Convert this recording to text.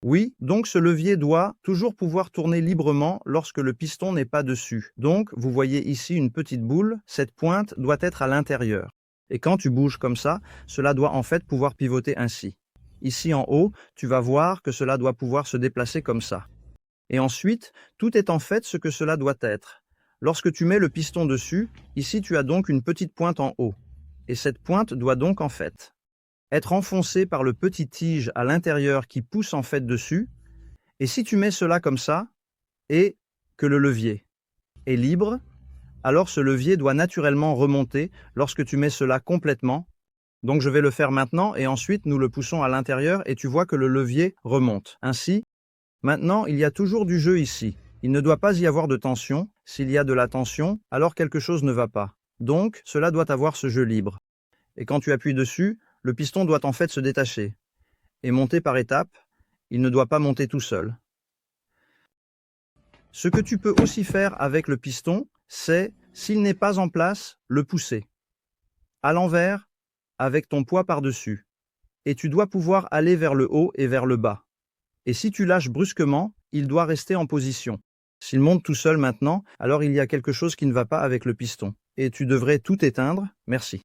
Oui, donc ce levier doit toujours pouvoir tourner librement lorsque le piston n'est pas dessus. Donc, vous voyez ici une petite boule, cette pointe doit être à l'intérieur. Et quand tu bouges comme ça, cela doit en fait pouvoir pivoter ainsi. Ici en haut, tu vas voir que cela doit pouvoir se déplacer comme ça. Et ensuite, tout est en fait ce que cela doit être. Lorsque tu mets le piston dessus, ici tu as donc une petite pointe en haut. Et cette pointe doit donc en fait être enfoncée par le petit tige à l'intérieur qui pousse en fait dessus. Et si tu mets cela comme ça, et que le levier est libre, alors ce levier doit naturellement remonter lorsque tu mets cela complètement. Donc je vais le faire maintenant et ensuite nous le poussons à l'intérieur et tu vois que le levier remonte. Ainsi, maintenant il y a toujours du jeu ici. Il ne doit pas y avoir de tension. S'il y a de la tension, alors quelque chose ne va pas. Donc cela doit avoir ce jeu libre. Et quand tu appuies dessus, le piston doit en fait se détacher et monter par étapes. Il ne doit pas monter tout seul. Ce que tu peux aussi faire avec le piston, c'est, s'il n'est pas en place, le pousser. À l'envers, avec ton poids par-dessus. Et tu dois pouvoir aller vers le haut et vers le bas. Et si tu lâches brusquement, il doit rester en position. S'il monte tout seul maintenant, alors il y a quelque chose qui ne va pas avec le piston. Et tu devrais tout éteindre. Merci.